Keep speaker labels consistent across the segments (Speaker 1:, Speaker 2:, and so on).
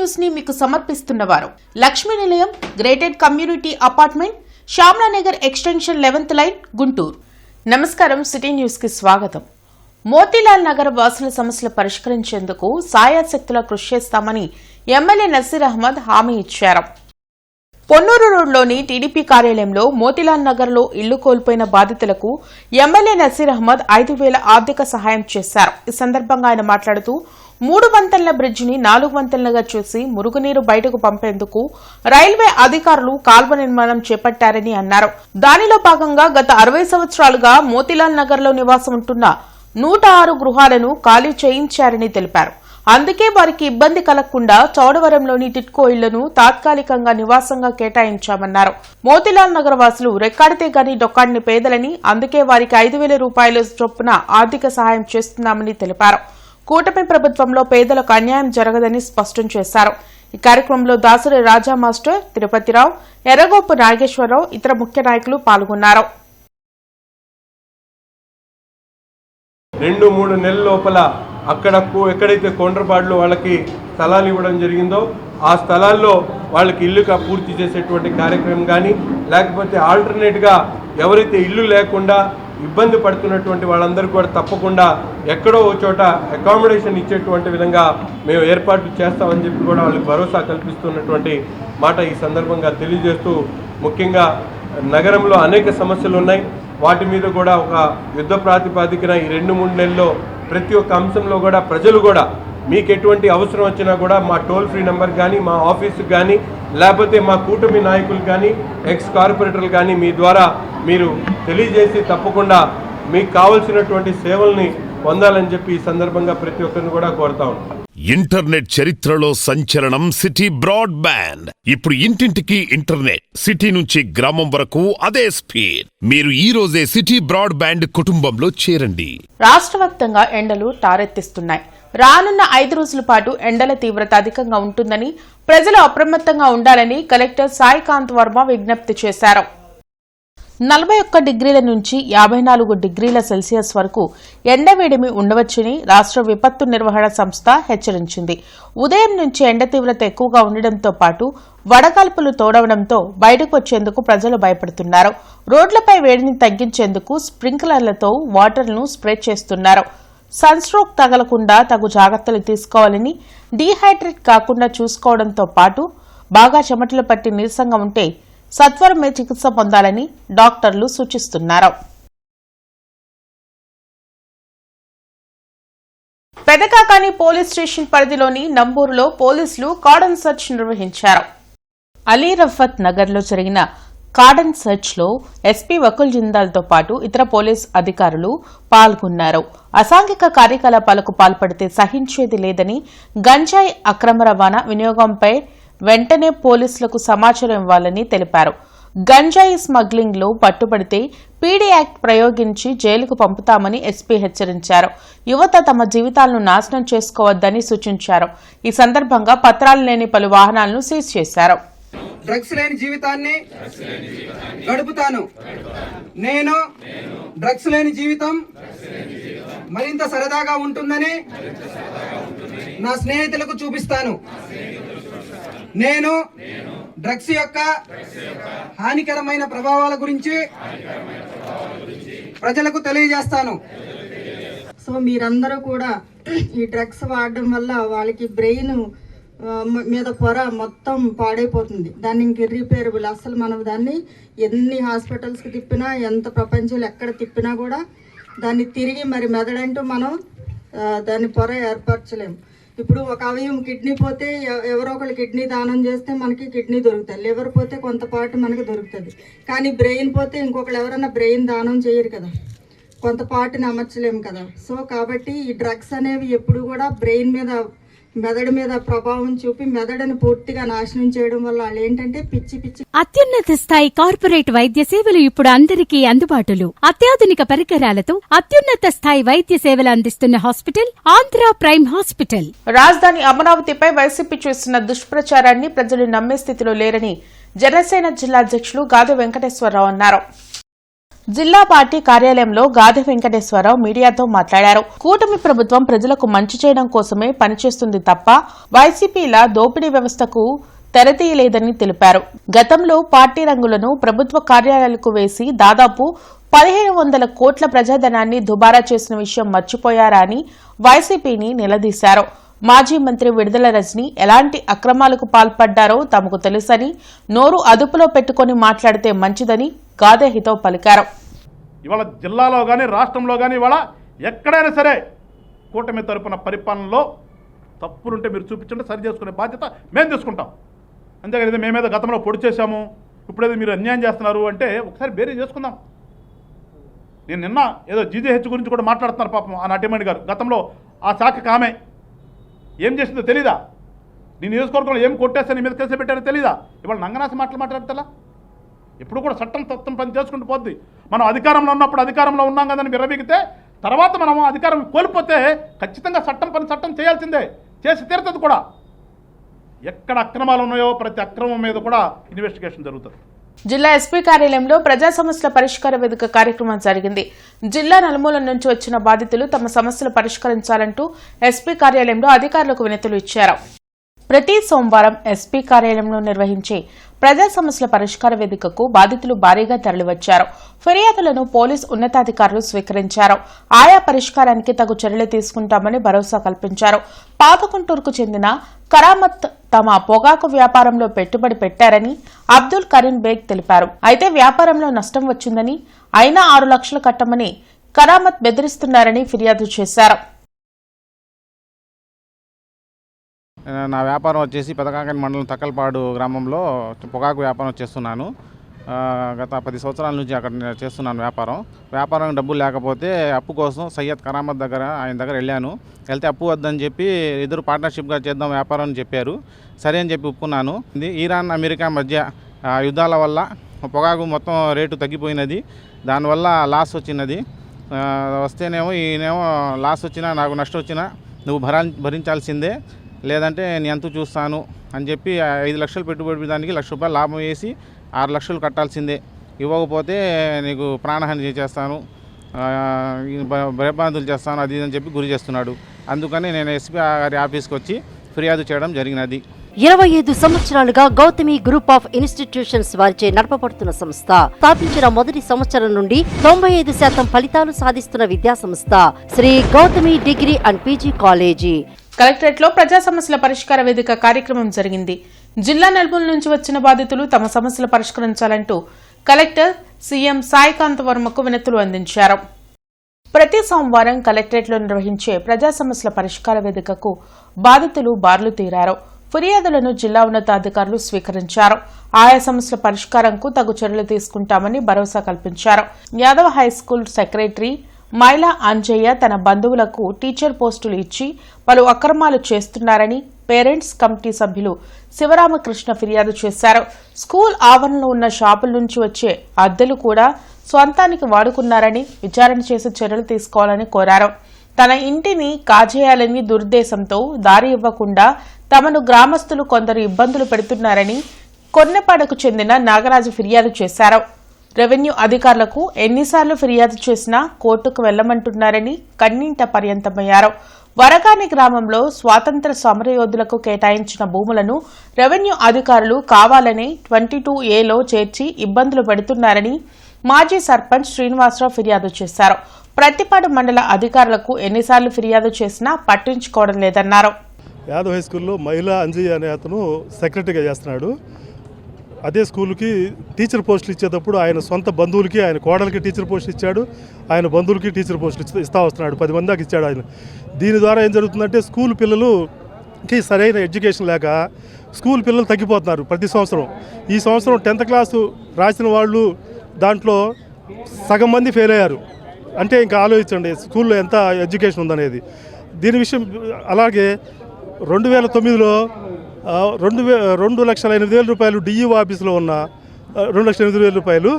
Speaker 1: News ని మీకు సమర్పిస్తున్నవారు Lakshmi Nilayam gated community apartment Shyamalanagar extension 11th line Guntur. నమస్కారం. సిటీ న్యూస్ కి స్వాగతం. మోతీలాల్ నగర్ వాసుల సమస్యలు పరిష్కరించేందుకు సాయశక్తులా కృషి చేస్తామని ఎమ్మెల్యే నసీర్ అహ్మద్ హామీ ఇచ్చారు. పొన్నూరు రోడ్లోని టీడీపీ కార్యాలయంలో మోతీలాల్ నగర్ లో ఇళ్లు కోల్పోయిన బాధితులకు ఎమ్మెల్యే నసీర్ అహ్మద్ 5,000 ఆర్థిక సహాయం చేశారు. ఈ సందర్భంగా ఆయన మాట్లాడుతూ 3 వంతెనల బ్రిడ్జిని 4 వంతెనలుగా చేసి మురుగునీరు బయటకు పంపేందుకు రైల్వే అధికారులు కాల్వ నిర్మాణం చేపట్టారని అన్నారు. దానిలో భాగంగా గత 60 సంవత్సరాలుగా మోతీలాల్ నగర్ లో నివాసం ఉంటున్న 106 గృహాలను ఖాళీ చేయించారని తెలిపారు. అందుకే వారికి ఇబ్బంది కలగకుండా చౌడవరంలోని టిట్కో ఇళ్లను తాత్కాలికంగా నివాసంగా కేటాయించామన్నారు. మోతీలాల్ నగర్ వాసులు రెక్కాడితే గాని డొక్కాడిని పేదలని, అందుకే వారికి 5,000 రూపాయల చొప్పున ఆర్థిక సహాయం చేస్తున్నామని తెలిపారు. కూటమి ప్రభుత్వంలో పేదలకు అన్యాయం జరగదని స్పష్టం చేశారు. ఈ కార్యక్రమంలో దాసరి రాజా మాస్టర్, తిరుపతిరావు, ఎర్రగోపు నాగేశ్వరరావు, ఇతర ముఖ్య నాయకులు పాల్గొన్నారు.
Speaker 2: 2-3 నెలల లోపల ఎక్కడైతే కొండ్రపాడులో వాళ్ళకి స్థలాలు ఇవ్వడం జరిగిందో ఆ స్థలాల్లో వాళ్ళకి ఇల్లు పూర్తి చేసేటువంటి కార్యక్రమం కానీ, లేకపోతే ఆల్టర్నేట్గా ఎవరైతే ఇల్లు లేకుండా ఇబ్బంది పడుతున్నటువంటి వాళ్ళందరూ కూడా తప్పకుండా ఎక్కడో ఒక చోట అకామిడేషన్ ఇచ్చేటువంటి విధంగా మేము ఏర్పాట్లు చేస్తామని చెప్పి కూడా వాళ్ళకి భరోసా కల్పిస్తున్నటువంటి మాట ఈ సందర్భంగా తెలియజేస్తూ, ముఖ్యంగా నగరంలో అనేక సమస్యలు ఉన్నాయి. వాటి మీద కూడా ఒక యుద్ధ ప్రాతిపాదికన ఈ 2-3 నెలల్లో ప్రతి ఒక్క అంశంలో కూడా ప్రజలు కూడా మీకు ఎటువంటి అవసరం వచ్చినా కూడా మా టోల్ ఫ్రీ నెంబర్ కానీ, మా ఆఫీసుకు కానీ, లేకపోతే మా కూటమి నాయకులు కానీ, ఎక్స్ కార్పొరేటర్లు కానీ మీ ద్వారా మీరు తెలియజేసి తప్పకుండా మీకు కావాల్సినటువంటి సేవల్ని పొందాలని చెప్పి ఈ సందర్భంగా ప్రతి ఒక్కరిని కూడా కోరుతా ఉన్నాం.
Speaker 3: ఇంటర్నెట్ చరిత్రలో సంచలనం సిటీ బ్రాడ్బ్యాండ్. ఇప్పుడు ఇంటింటికి ఇంటర్నెట్, సిటీ నుంచి గ్రామం వరకు అదే స్పీడ్. మీరు ఈ రోజే సిటీ బ్రాడ్బ్యాండ్ కుటుంబంలో చేరండి.
Speaker 1: రాష్ట్ర వ్యాప్తంగా ఎండలు టారెత్తిస్తున్నాయి. రానున్న 5 రోజుల పాటు ఎండల తీవ్రత అధికంగా ఉంటుందని, ప్రజలు అప్రమత్తంగా ఉండాలని కలెక్టర్ సాయికాంత్ వర్మ విజ్ఞప్తి చేశారు. 41 డిగ్రీల నుంచి 54 డిగ్రీల సెల్సియస్ వరకు ఎండవేడిమి ఉండవచ్చని రాష్ట్ర విపత్తు నిర్వహణ సంస్థ హెచ్చరించింది. ఉదయం నుంచి ఎండ తీవ్రత ఎక్కువగా ఉండడంతో పాటు వడగాల్పులు తోడవడంతో బయటకు వచ్చేందుకు ప్రజలు భయపడుతున్నారు. రోడ్లపై వేడిని తగ్గించేందుకు స్ప్రింక్లర్లతో వాటర్ను స్ప్రే చేస్తున్నారు. సన్ స్ట్రోక్ తగలకుండా తగు జాగ్రత్తలు తీసుకోవాలని, డీహైడ్రేట్ కాకుండా చూసుకోవడంతో పాటు బాగా చెమటలు పట్టి నీరసంగా ఉంటే సత్వరమే చికిత్స పొందాలని డాక్టర్లు సూచిస్తున్నారు. పెదకాకాని పోలీస్ స్టేషన్ పరిధిలోని నంబూరులో పోలీసులు కార్డన్ సెర్చ్ నిర్వహించారు. అలీ రఫత్ నగర్లో జరిగిన కార్డన్ సెర్చ్ లో ఎస్పీ వకుల్ జిందాల్తో పాటు ఇతర పోలీస్ అధికారులు పాల్గొన్నారు. అసాంఘిక కార్యకలాపాలకు పాల్పడితే సహించేది లేదని, గంజాయి అక్రమ రవాణా వినియోగంపై వెంటనే పోలీసులకు సమాచారం ఇవ్వాలని తెలిపారు. గంజాయి స్మగ్లింగ్ లో పట్టుబడితే పీడీ యాక్ట్ ప్రయోగించి జైలుకు పంపుతామని ఎస్పీ హెచ్చరించారు. యువత తమ జీవితాలను నాశనం చేసుకోవద్దని సూచించారు. ఈ సందర్భంగా పత్రాలు లేని పలు వాహనాలను సీజ్ చేశారు.
Speaker 4: డ్రగ్స్ లేని జీవితాన్ని గడుపుతాను. నేను డ్రగ్స్ లేని జీవితం మరింత సరదాగా ఉంటుందని నా స్నేహితులకు చూపిస్తాను. నేను డ్రగ్స్ యొక్క హానికరమైన ప్రభావాల గురించి ప్రజలకు తెలియజేస్తాను.
Speaker 5: సో మీరందరూ కూడా ఈ డ్రగ్స్ వాడడం వల్ల వాళ్ళకి బ్రెయిన్ మీద పొర మొత్తం పాడైపోతుంది. దాన్ని ఇంక ఇర్రిపేరబుల్. అసలు మనం దాన్ని ఎన్ని హాస్పిటల్స్కి తిప్పినా, ఎంత ప్రపంచంలో ఎక్కడ తిప్పినా కూడా దాన్ని తిరిగి మరి మెదడంటూ మనం దాన్ని పొర ఏర్పరచలేము. ఇప్పుడు ఒక అవయవం కిడ్నీ పోతే ఎవరో ఒకళ్ళు కిడ్నీ దానం చేస్తే మనకి కిడ్నీ దొరుకుతుంది. లివర్ పోతే కొంతపాటు మనకి దొరుకుతుంది. కానీ బ్రెయిన్ పోతే ఇంకొకళ్ళు ఎవరైనా బ్రెయిన్ దానం చేయరు కదా, కొంతపాటుని అమర్చలేము కదా. సో కాబట్టి ఈ డ్రగ్స్ అనేవి ఎప్పుడు కూడా బ్రెయిన్ మీద, మెదడు మీద ప్రభావం చూపి మెదడును పూర్తిగా నాశనం చేయడం వల్ల వాళ్ళు ఏంటంటే పిచ్చి
Speaker 6: అత్యున్నత స్థాయి కార్పొరేట్ వైద్య సేవలు ఇప్పుడు అందరికీ అందుబాటులో. అత్యాధునిక పరికరాలతో అత్యున్నత స్థాయి వైద్య సేవలు అందిస్తున్న హాస్పిటల్ ఆంధ్ర ప్రైమ్ హాస్పిటల్.
Speaker 1: రాజధాని అమరావతిపై వైసీపీ చేస్తున్న దుష్ప్రచారాన్ని ప్రజలు నమ్మే స్థితిలో లేరని జనసేన జిల్లా అధ్యక్షులు గాది వెంకటేశ్వరరావు అన్నారు. జిల్లా పార్టీ కార్యాలయంలో గాదె వెంకటేశ్వరరావు మీడియాతో మాట్లాడారు. కూటమి ప్రభుత్వం ప్రజలకు మంచి చేయడం కోసమే పనిచేస్తుంది తప్ప వైసీపీల దోపిడీ వ్యవస్థకు తెరతీయలేదని తెలిపారు. గతంలో పార్టీ రంగులను ప్రభుత్వ కార్యాలయాలకు వేసి దాదాపు 1500 కోట్ల ప్రజాధనాన్ని దుబారా చేసిన విషయం మర్చిపోయారా అని వైసీపీని నిలదీశారు. మాజీ మంత్రి విడుదల రజని ఎలాంటి అక్రమాలకు పాల్పడ్డారో తమకు తెలుసని, నోరు అదుపులో పెట్టుకుని మాట్లాడితే మంచిదని గాదె హితవు పలికారు.
Speaker 7: ఇవాళ జిల్లాలో కానీ రాష్ట్రంలో కానీ ఇవాళ ఎక్కడైనా సరే కూటమి తరపున పరిపాలనలో తప్పులుంటే మీరు చూపించండి, సరి చేసుకునే బాధ్యత మేము తీసుకుంటాం. అంతేకాదు మేమేదో గతంలో పొడి చేశాము, ఇప్పుడేదో మీరు అన్యాయం చేస్తున్నారు అంటే ఒకసారి బేరీ చేసుకుందాం. నేను నిన్న ఏదో జీజేహెచ్ గురించి కూడా మాట్లాడుతున్నారు పాపం ఆ నాట్యమణి గారు. గతంలో ఆ శాఖకి ఆమె ఏం చేసిందో తెలీదా? నీ నియోజకవర్గంలో ఏం కొట్టేస్తే నీ మీద కేసు పెట్టారో తెలీదా? ఇవాళ నంగనాసి మాట్లాడతారా? ఎప్పుడు కూడా చట్టం తత్వం పని చేసుకుంటూ పోద్ది. మనం అధికారంలో ఉన్నప్పుడు అధికారంలో ఉన్నాం కదని విరవీగితే తర్వాత మనం అధికారం కోల్పోతే ఖచ్చితంగా చట్టం చేయాల్సిందే, చేసి తీరుతుంది కూడా. ఎక్కడ అక్రమాలు ఉన్నాయో ప్రతి అక్రమం మీద కూడా ఇన్వెస్టిగేషన్ జరుగుతుంది.
Speaker 1: జిల్లా ఎస్పీ కార్యాలయంలో ప్రజా సమస్యల పరిష్కార వేదిక కార్యక్రమం జరిగింది. జిల్లా నలుమూలల నుంచి వచ్చిన బాధితులు తమ సమస్యలు పరిష్కరించాలంటూ ఎస్పీ కార్యాలయంలో అధికారులకు వినతులు ఇచ్చారు. ప్రతి సోమవారం ఎస్పీ కార్యాలయంలో నిర్వహించే ప్రజా సమస్యల పరిష్కార వేదికకు బాధితులు భారీగా తరలివచ్చారు. ఫిర్యాదులను పోలీసు ఉన్నతాధికారులు స్వీకరించారు. ఆయా పరిష్కారానికి తగు చర్యలు తీసుకుంటామని భరోసా కల్పించారు. పాతకుంటూరుకు చెందిన కరామత్ తమ పొగాకు వ్యాపారంలో పెట్టుబడి పెట్టారని అబ్దుల్ కరీం బేగ్ తెలిపారు. అయితే వ్యాపారంలో నష్టం వచ్చిందని, అయినా 6 లక్షలు కట్టమని కరామత్ బెదిరిస్తున్నారని ఫిర్యాదు చేశారు.
Speaker 8: నా వ్యాపారం వచ్చేసి పెదకాకని మండలం తక్కలపాడు గ్రామంలో పొగాకు వ్యాపారం చేస్తున్నాను. గత 10 సంవత్సరాల నుంచి అక్కడ చేస్తున్నాను వ్యాపారం డబ్బులు లేకపోతే అప్పు కోసం సయ్యద్ కరామత్ ఆయన దగ్గర వెళ్తే అప్పు వద్దని చెప్పి ఇద్దరు పార్ట్నర్షిప్గా చేద్దాం వ్యాపారం అని చెప్పారు. సరే అని చెప్పి ఒప్పుకున్నాను. ఇరాన్ అమెరికా మధ్య యుద్ధాల వల్ల పొగాకు మొత్తం రేటు తగ్గిపోయినది, దానివల్ల లాస్ వచ్చినది. వస్తేనేమో ఈయనేమో లాస్ వచ్చినా నాకు నష్టం వచ్చినా నువ్వు భరించాల్సిందే, లేదంటే నేను ఎంత చూస్తాను అని చెప్పి 5 లక్షలు పెట్టుబడి దానికి 1 లక్ష రూపాయలు లాభం వేసి 6 లక్షలు కట్టాల్సిందే, ఇవ్వకపోతే నీకు ప్రాణహాని చేస్తాను, భయభ్రాంతులు చేస్తాను అది అని చెప్పి గురి చేస్తున్నాడు. అందుకని నేను ఎస్పీ గారి ఆఫీస్కి వచ్చి ఫిర్యాదు చేయడం జరిగినది.
Speaker 9: 25 సంవత్సరాలుగా గౌతమి గ్రూప్ ఆఫ్ ఇన్స్టిట్యూషన్స్ వారిచే నడపబడుతున్న సంస్థ. స్థాపించిన మొదటి సంవత్సరం నుండి 95% ఫలితాలు సాధిస్తున్న విద్యా సంస్థ Sri Gautami degree and PG college.
Speaker 1: Collectorate లో ప్రజా సమస్యల పరిష్కార వేదిక కార్యక్రమం జరిగింది. జిల్లా నలుమూల నుంచి వచ్చిన బాధితులు తమ సమస్యలు పరిష్కరించాలంటూ కలెక్టర్ సీఎం సాయికాంత్ వర్మకు వినతులు అందించారు. ప్రతి సోమవారం కలెక్టరేట్లో నిర్వహించే ప్రజా సమస్యల పరిష్కార వేదికకు బాధితులు బార్లు తీరారు. ఫిర్యాదులను జిల్లా ఉన్నతాధికారులు స్వీకరించారు. ఆయా సమస్యల పరిష్కారంకు తగు చర్యలు తీసుకుంటామని భరోసా కల్పించారు. యాదవ్ హైస్కూల్ సెక్రటరీ మైలా అంజయ్య తన బంధువులకు టీచర్ పోస్టులు ఇచ్చి పలు అక్రమాలు చేస్తున్నారని పేరెంట్స్ కమిటీ సభ్యులు శివరామకృష్ణ ఫిర్యాదు చేశారు. స్కూల్ ఆవరణలో ఉన్న షాపుల నుంచి వచ్చే అద్దెలు కూడా స్వంతానికి వాడుకున్నారని విచారణ చేసి చర్యలు తీసుకోవాలని కోరారు. తన ఇంటిని కాజేయాలని దురుద్దేశంతో దారి ఇవ్వకుండా తమను గ్రామస్తులు కొందరు ఇబ్బందులు పెడుతున్నారని కొన్నపాడకు చెందిన నాగరాజు ఫిర్యాదు చేశారు. రెవెన్యూ అధికారులకు ఎన్నిసార్లు ఫిర్యాదు చేసినా కోర్టుకు వెళ్లమంటున్నారని కన్నీంట పర్యంతమయ్యారు. వరగాని గ్రామంలో స్వాతంత్ర సమరయోధులకు కేటాయించిన భూములను రెవెన్యూ అధికారులు కావాలనే 22A చేర్చి ఇబ్బందులు పెడుతున్నారని మాజీ సర్పంచ్ శ్రీనివాసరావు ఫిర్యాదు చేశారు. ప్రతిపాడు మండల అధికారులకు ఎన్నిసార్లు ఫిర్యాదు చేసినా పట్టించుకోవడం లేదన్నారు.
Speaker 10: యాదవ్ హై స్కూల్లో మహిళా అంజయ్య అనే అతను సెక్రటరీగా చేస్తున్నాడు. అదే స్కూల్కి టీచర్ పోస్టులు ఇచ్చేటప్పుడు ఆయన సొంత బంధువులకి, ఆయన కోడలికి టీచర్ పోస్టులు ఇచ్చాడు, ఆయన బంధువులకి టీచర్ పోస్టులు ఇస్తా వస్తున్నాడు. 10 మంది దాకా ఇచ్చాడు ఆయన. దీని ద్వారా ఏం జరుగుతుందంటే స్కూల్ పిల్లలకి సరైన ఎడ్యుకేషన్ లేక స్కూల్ పిల్లలు తగ్గిపోతున్నారు ప్రతి సంవత్సరం. ఈ సంవత్సరం 10th క్లాసు రాసిన వాళ్ళు దాంట్లో సగం మంది ఫెయిల్ అయ్యారు. అంటే ఇంకా ఆలోచించండి స్కూల్లో ఎంత ఎడ్యుకేషన్ ఉందనేది. దీని విషయం అలాగే 2009లో 2,08,000 రూపాయలు డిఈఓ ఆఫీసులో ఉన్న 2,08,000 రూపాయలు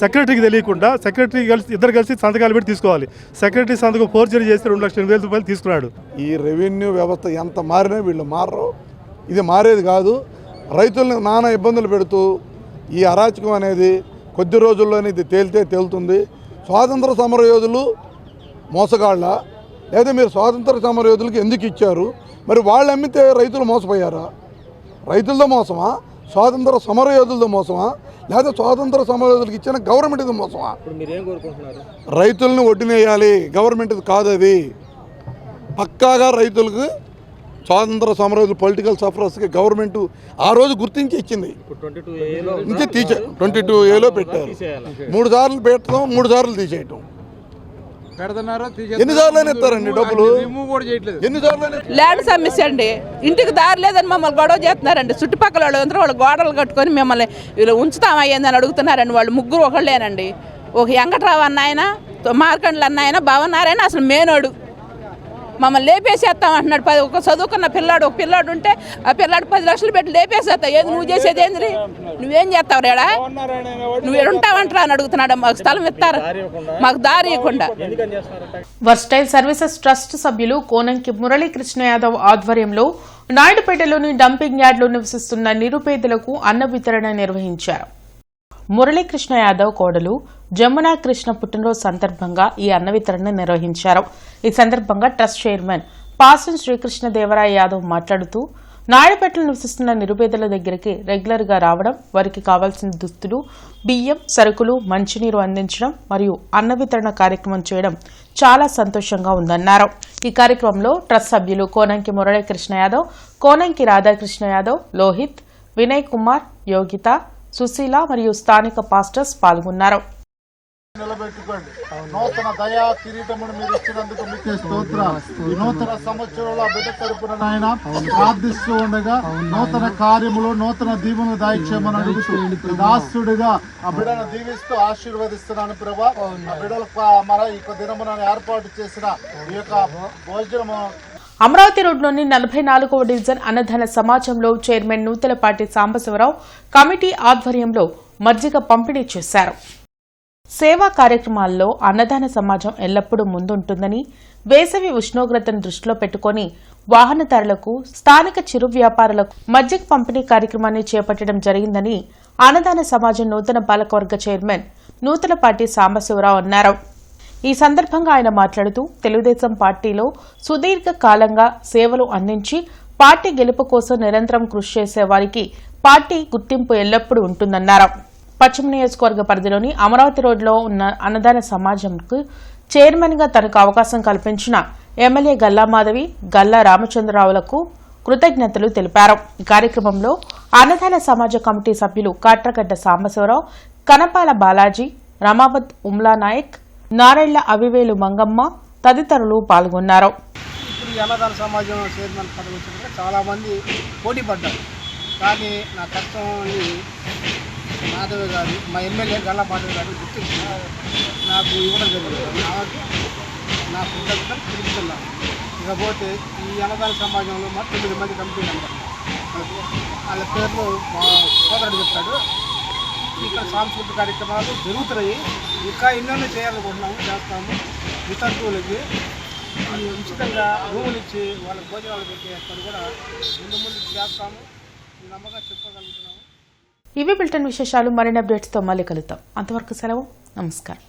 Speaker 10: సెక్రటరీకి తెలియకుండా సెక్రటరీ ఇద్దరు కలిసి సంతకాలు పెట్టి తీసుకోవాలి. సెక్రటరీ సంతకం ఫోర్జరీ చేసి 2,08,000 రూపాయలు తీసుకున్నాడు.
Speaker 11: ఈ రెవెన్యూ వ్యవస్థ ఎంత మారినా వీళ్ళు మారరు. ఇది మారేది కాదు. రైతులను నానా ఇబ్బందులు పెడుతూ ఈ అరాచకం అనేది కొద్ది రోజుల్లోనే ఇది తేలుతుంది. స్వాతంత్ర సమరయోధులు మోసగాళ్ళ, లేదా మీరు స్వాతంత్ర సమరయోధులకి ఎందుకు ఇచ్చారు? మరి వాళ్ళు అమ్మితే రైతులు మోసపోయారా? రైతులతో మోసమా, స్వాతంత్ర సమరయోధులతో మోసమా, లేదా స్వాతంత్ర సమరయోధులకి ఇచ్చిన గవర్నమెంట్ మోసమా? రైతులను ఒడ్డునేయాలి, గవర్నమెంట్ కాదు అది. పక్కాగా రైతులకు స్వాతంత్ర సమరయోధులు పొలిటికల్ సఫరర్స్కి గవర్నమెంట్ ఆ రోజు గుర్తించి ఇచ్చింది. ఇంకా 22A పెట్టారు. 3 సార్లు పెట్టడం, 3 సార్లు తీసేయటం. ఎన్నిసార్లు ఇస్తారండి డబ్బులు? ఎన్నిసార్లు
Speaker 12: ల్యాండ్ సమస్యండి, ఇంటికి దారి లేదని మమ్మల్ని గొడవ చేస్తున్నారండి. చుట్టుపక్కల వాళ్ళు అందరూ వాళ్ళు గోడలు కట్టుకొని మిమ్మల్ని వీళ్ళు ఉంచుతామయ్యిందని అడుగుతున్నారండి. వాళ్ళు ముగ్గురు ఒకళ్ళేనండి. ఒక వెంకట్రావు అన్న ఆయన, మార్కండ్లు అన్న ఆయన, భవనారాయణ అసలు మేనోడు. మమ్మల్ని లేపేసేస్తామంటున్నాడు. ఒక చదువుకున్న పిల్లాడు, ఒక పిల్లాడు ఉంటే ఆ పిల్లాడు 10 లక్షలు పెట్టి లేపేసేస్తావు. ఏది నువ్వు చేసేది ఏంది? నువ్వేం చేస్తావు రేడా? నువ్వు ఉంటావంటరా అని అడుగుతున్నాడు. మాకు స్థలం ఇస్తారు, మాకు దారి ఇవ్వకుండా.
Speaker 1: వర్స్టైల్ సర్వీసెస్ ట్రస్ట్ సభ్యులు కోనంకి మురళీకృష్ణ యాదవ్ ఆధ్వర్యంలో నాయుడుపేటలోని డంపింగ్ యార్డ్లో నివసిస్తున్న నిరుపేదలకు అన్న వితరణ నిర్వహించారు. మురళీకృష్ణ యాదవ్ కోడలు జమునా కృష్ణ పుట్టినరోజు సందర్భంగా ఈ అన్న వితరణ నిర్వహించారు. ఈ సందర్భంగా ట్రస్ట్ చైర్మన్ పాసం శ్రీకృష్ణదేవరాయ యాదవ్ మాట్లాడుతూ నాయుడుపేటలో నివసిస్తున్న నిరుపేదల దగ్గరికి రెగ్యులర్ గా రావడం, వారికి కావాల్సిన దుస్తులు, బియ్యం, సరుకులు, మంచినీరు అందించడం మరియు అన్న వితరణ కార్యక్రమం చేయడం చాలా సంతోషంగా ఉందన్నారు. ఈ కార్యక్రమంలో ట్రస్ట్ సభ్యులు కోనంకి మురళీకృష్ణ యాదవ్, కోనంకి రాధాకృష్ణ యాదవ్, లోహిత్, వినయ్ కుమార్, యోగిత, సుశీల మరియు స్థానిక పాస్టర్స్ పాల్గొన్నారు.
Speaker 13: నిలబెట్టుకోండి. నూతన దయా కిరీటమును మీరు ఇచ్చినందుకు మీకే స్తోత్రాలు. ఈ నూతన సంవత్సరంలో బిడ్డ తరపున నాయన ప్రార్థిస్తూ ఉండగా నూతన కార్యములు, నూతన దీవును దాయిచ్చేమని అడుగుతూ దాసుడిగా ఆ బిడ్డను దీవిస్తూ ఆశీర్వదిస్తున్నాను ప్రభా. ఆ బిడ్డలకు మన ఈ దినమున ఏర్పాటు చేసిన ఈ యొక్క భోజనము
Speaker 1: అమరావతి రోడ్లోని 44వ డివిజన్ అన్నదాన సమాజంలో చైర్మన్ నూతలపాటి సాంబశివరావు కమిటీ ఆధ్వర్యంలో మజ్జిగ పంపిణీ చేశారు. సేవా కార్యక్రమాల్లో అన్నదాన సమాజం ఎల్లప్పుడూ ముందుంటుందని, వేసవి ఉష్ణోగ్రతను దృష్టిలో పెట్టుకుని వాహనదారులకు, స్థానిక చిరు వ్యాపారులకు మజ్జిగ పంపిణీ కార్యక్రమాన్ని చేపట్టడం జరిగిందని అన్నదాన సమాజం నూతన పాలకవర్గ చైర్మన్ నూతలపాటి సాంబశివరావు అన్నారు. ఈ సందర్భంగా ఆయన మాట్లాడుతూ తెలుగుదేశం పార్టీలో సుదీర్ఘ కాలంగా సేవలు అందించి పార్టీ గెలుపు కోసం నిరంతరం కృషి చేసే వారికి పార్టీ గుర్తింపు ఎల్లప్పుడూ ఉంటుందన్నారు. పశ్చిమ నియోజకవర్గ పరిధిలోని అమరావతి రోడ్లో ఉన్న అన్నదాన సమాజంకు చైర్మన్ గా తనకు అవకాశం కల్పించిన ఎమ్మెల్యే గల్లా మాధవి, గల్లా రామచంద్రరావులకు కృతజ్ఞతలు తెలిపారు. ఈ కార్యక్రమంలో అన్నదాన సమాజ కమిటీ సభ్యులు కాట్రగడ్డ సాంబశివరావు, కనపాల బాలాజీ, రమావత్ ఉమ్లా నాయక్, నారెళ్ల అవివేలు మంగమ్మ తదితరులు పాల్గొన్నారు.
Speaker 4: ఇప్పుడు ఈ అన్నదాన సమాజం చైర్మన్ పదవి వచ్చినప్పుడు చాలామంది పోటీ పడ్డారు. కానీ నా కష్టం మాధవి గారు, మా ఎమ్మెల్యే గల్లా మాధవి గారు గుర్తించి నాకు ఇవ్వడం జరిగింది. నా కృతజ్ఞతలు తెలుపుతున్నాను. ఇకపోతే ఈ అన్నదాన సమాజంలో మా 9 మంది కమిటీ మెంబర్లు, వాళ్ళ పేర్లు మా సోదరుడు చెప్తాడు. ఇక్కడ సాంస్కృతిక కార్యక్రమాలు జరుగుతున్నాయి. ఇంకా ఎన్నెన్నో చేయాలనుకుంటున్నాము, చేస్తాము. వితంతువులకి ఉచితంగా రూములు ఇచ్చి వాళ్ళకి భోజనాలు పెట్టే పని కూడా ముందు చేస్తాము. ఈ నమ్మకంగా చెప్పగలుగుతున్నాము.
Speaker 1: ఇవి బులెటిన్ విశేషాలు. మరిన్ని అప్డేట్స్తో మళ్ళీ కలుద్దాం. అంతవరకు సెలవు. నమస్కారం.